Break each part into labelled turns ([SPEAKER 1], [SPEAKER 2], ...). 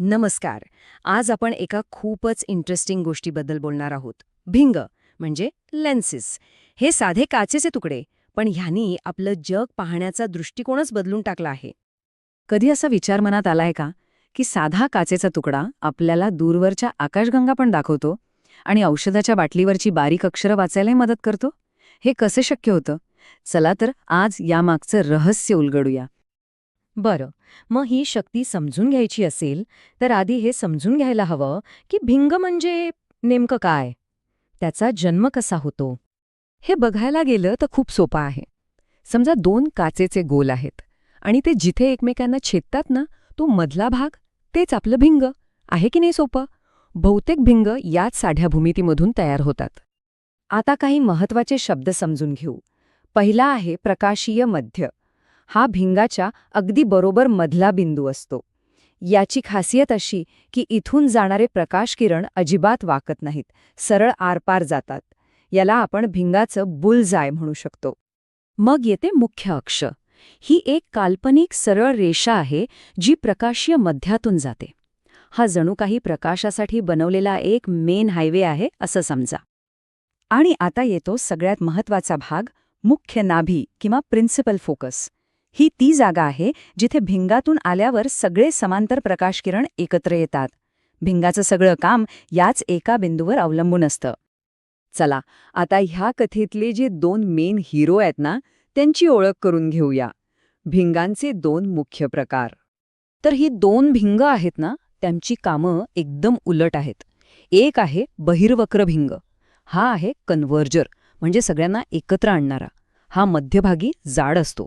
[SPEAKER 1] नमस्कार. आज आपण एका खूपच इंटरेस्टिंग गोष्टीबद्दल बोलणार आहोत. भिंग म्हणजे लेन्सेस. हे साधे काचेचे तुकडे, पण ह्यांनी आपलं जग पाहण्याचा दृष्टिकोनच बदलून टाकला आहे. कधी असा विचार मनात आलाय का की साधा काचेचा तुकडा आपल्याला दूरवरच्या आकाशगंगा पण दाखवतो आणि औषधाच्या बाटलीवरची बारीक अक्षरं वाचायलाही मदत करतो? हे कसे शक्य होतं? चला तर आज यामागचं रहस्य उलगडूया. बरं, मग ही शक्ती समजून घ्यायची असेल तर आधी हे समजून घ्यायला हवं की भिंग म्हणजे नेमकं काय, त्याचा जन्म कसा होतो. हे बघायला गेलं तर खूप सोपं आहे. समजा दोन काचेचे गोल आहेत आणि ते जिथे एकमेकांना छेदतात ना, तो मधला भाग, तेच आपलं भिंग आहे की नाही सोपं. बहुतेक भिंग याच साध्या भूमितीमधून तयार होतात. आता काही महत्वाचे शब्द समजून घेऊ. पहिला आहे प्रकाशीय मध्य. हा भिंगाच्या अगदी बरोबर मधला बिंदू असतो. याची खासियत अशी की इथून जाणारे प्रकाशकिरण अजिबात वाकत नाहीत, सरळ आरपार जातात. याला आपण भिंगाचं बुलजाय म्हणू शकतो. मग येते मुख्य अक्ष. ही एक काल्पनिक सरळ रेषा आहे जी प्रकाशीय मध्यातून जाते. हा जणू काही प्रकाशासाठी बनवलेला एक मेन हायवे आहे असं समजा. आणि आता येतो सगळ्यात महत्वाचा भाग, मुख्य नाभी किंवा प्रिन्सिपल फोकस. ही ती जागा आहे जिथे भिंगातून आल्यावर सगळे समांतर प्रकाशकिरण एकत्र येतात. भिंगाचं सगळं काम याच एका बिंदूवर अवलंबून असतं. चला, आता ह्या कथेतले जे दोन मेन हिरो आहेत ना, त्यांची ओळख करून घेऊया. भिंगांचे दोन मुख्य प्रकार. तर ही दोन भिंग आहेत ना, त्यांची कामं एकदम उलट आहेत. एक आहे बहिर्वक्र भिंग. हा आहे कन्व्हर्जर, म्हणजे सगळ्यांना एकत्र आणणारा. हा मध्यभागी जाड असतो.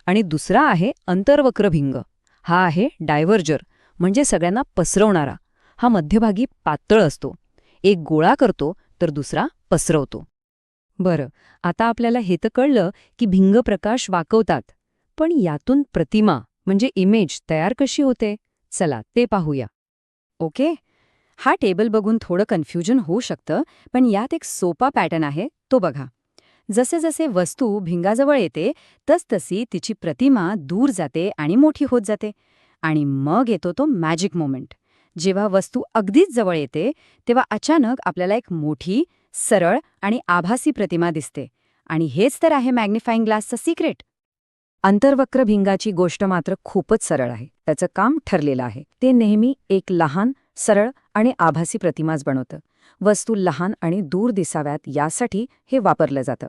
[SPEAKER 1] आणि दुसरा आहे अंतर्वक्र भिंग. हा आहे डायव्हर्जर, म्हणजे सगळ्यांना पसरवणारा. हा मध्यभागी पातळ असतो. एक गोळा करतो तर दुसरा पसरवतो. बरं, आता आपल्याला हे तर कळलं की भिंग प्रकाश वाकवतात. पण यातून प्रतिमा म्हणजे इमेज तयार कशी होते? चला ते पाहूया. ओके, हा टेबल बघून थोडं कन्फ्युजन होऊ शकतं, पण यात एक सोपा पॅटर्न आहे, तो बघा. जसे जसे वस्तू भिंगाजवळ येते तसतशी तिची प्रतिमा दूर जाते आणि मोठी होत जाते. आणि मग येतो तो मॅजिक मोमेंट. जेव्हा वस्तू अगदीच जवळ येते तेव्हा अचानक आपल्याला एक मोठी, सरळ आणि आभासी प्रतिमा दिसते. आणि हेच तर आहे मॅग्निफाईंग ग्लासचं सिक्रेट. अंतर्वक्र भिंगाची गोष्ट मात्र खूपच सरळ आहे. त्याचं काम ठरलेलं आहे. ते नेहमी एक लहान, सरळ आणि आभासी प्रतिमाच बनवतं. वस्तू लहान आणि दूर दिसाव्यात यासाठी हे वापरलं जातं.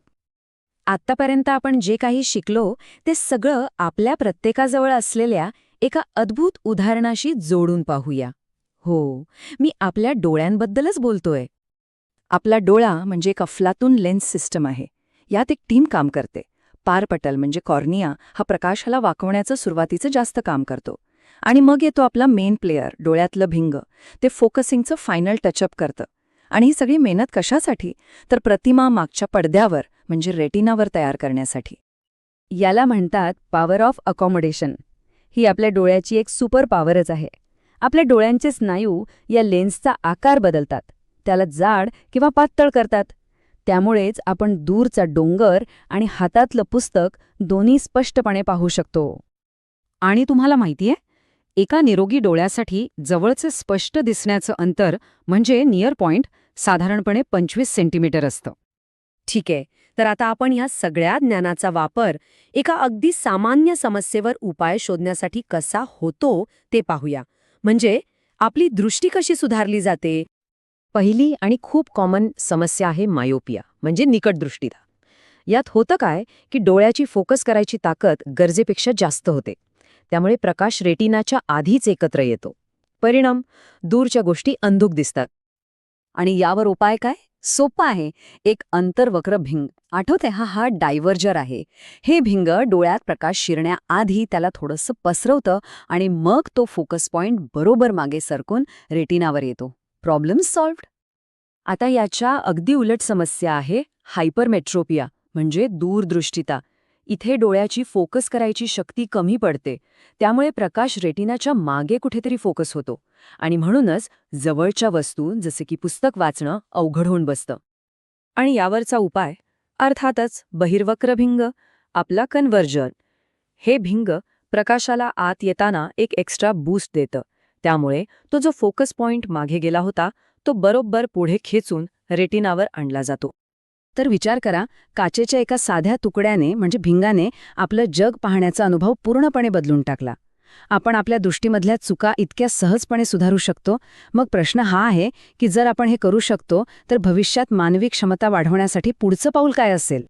[SPEAKER 1] आत्तापर्यंत आपण जे काही शिकलो ते सगळं आपल्या प्रत्येकाजवळ असलेल्या एका अद्भुत उदाहरणाशी जोडून पाहूया. हो, मी आपल्या डोळ्यांबद्दलच बोलतोय. आपला डोळा म्हणजे एक अफलातून लेन्स सिस्टम आहे. यात एक टीम काम करते. पारपटल म्हणजे कॉर्निया हा प्रकाशाला वाकवण्याचं सुरुवातीचं जास्त काम करतो. आणि मग येतो आपला मेन प्लेयर, डोळ्यातलं भिंग. ते फोकसिंगचं फायनल टचअप करतं. आणि ही सगळी मेहनत कशासाठी? तर प्रतिमा मागच्या पडद्यावर म्हणजे रेटिनावर तयार करण्यासाठी. याला म्हणतात पॉवर ऑफ अकॉमोडेशन. ही आपल्या डोळ्याची एक सुपर पॉवरच आहे. आपल्या डोळ्यांचे स्नायू या लेन्सचा आकार बदलतात, त्याला जाड किंवा पातळ करतात. त्यामुळेच आपण दूरचा डोंगर आणि हातातलं पुस्तक दोन्ही स्पष्टपणे पाहू शकतो. आणि तुम्हाला माहितीये, एका निरोगी डोळ्यासाठी जवळचे स्पष्ट दिसण्याचं अंतर म्हणजे नियर पॉइंट साधारणपणे 25 सेंटीमीटर असतं. ठीक आहे, तर आता आपण ह्या सगळ्या ज्ञानाचा वापर एका अगदी सामान्य समस्येवर उपाय शोधण्यासाठी कसा होतो ते पाहूया. म्हणजे आपली दृष्टी कशी सुधारली जाते. पहिली आणि खूप कॉमन समस्या आहे मायोपिया म्हणजे निकटदृष्टीता. यात होतं काय की डोळ्याची फोकस करायची ताकद गरजेपेक्षा जास्त होते. त्यामुळे प्रकाश रेटिनाच्या आधीच एकत्र येतो. परिणाम, दूरच्या गोष्टी अंधुक दिसतात. आणि यावर उपाय काय? सोपा आहे. एक अंतर्वक्र भिंग. आठवते, हा डायव्हर्जर आहे. हे भिंग डोळ्यात प्रकाश शिरण्याआधी त्याला थोडंसं पसरवतं आणि मग तो फोकस पॉइंट बरोबर मागे सरकून रेटिनावर येतो. Problem solved. आता याच्या अगदी उलट समस्या आहे हायपरमेट्रोपिया म्हणजे दूरदृष्टिता. इथे डोळ्याची फोकस करायची शक्ती कमी पडते. त्यामुळे प्रकाश रेटिनाच्या मागे कुठेतरी फोकस होतो आणि म्हणूनच जवळच्या वस्तू जसे की पुस्तक वाचणं अवघड होऊन बसतं. आणि यावरचा उपाय अर्थातच बहिर्वक्र भिंग, आपला कन्व्हर्जन. हे भिंग प्रकाशाला आत येताना एक एक्स्ट्रा बूस्ट देतं. त्यामुळे तो जो फोकस पॉइंट मागे गेला होता तो बरोबर पुढे खेचून रेटिनावर आणला जातो. तर विचार करा, काचेच्या एका साध्या तुकड्याने म्हणजे भिंगाने आपलं जग पाहण्याचा अनुभव पूर्णपणे बदलून टाकला. आपण आपल्या दृष्टीमधल्या चुका इतक्या सहजपणे सुधारू शकतो. मग प्रश्न हा आहे की जर आपण हे करू शकतो तर भविष्यात मानवी क्षमता वाढवण्यासाठी पुढचं पाऊल काय असेल?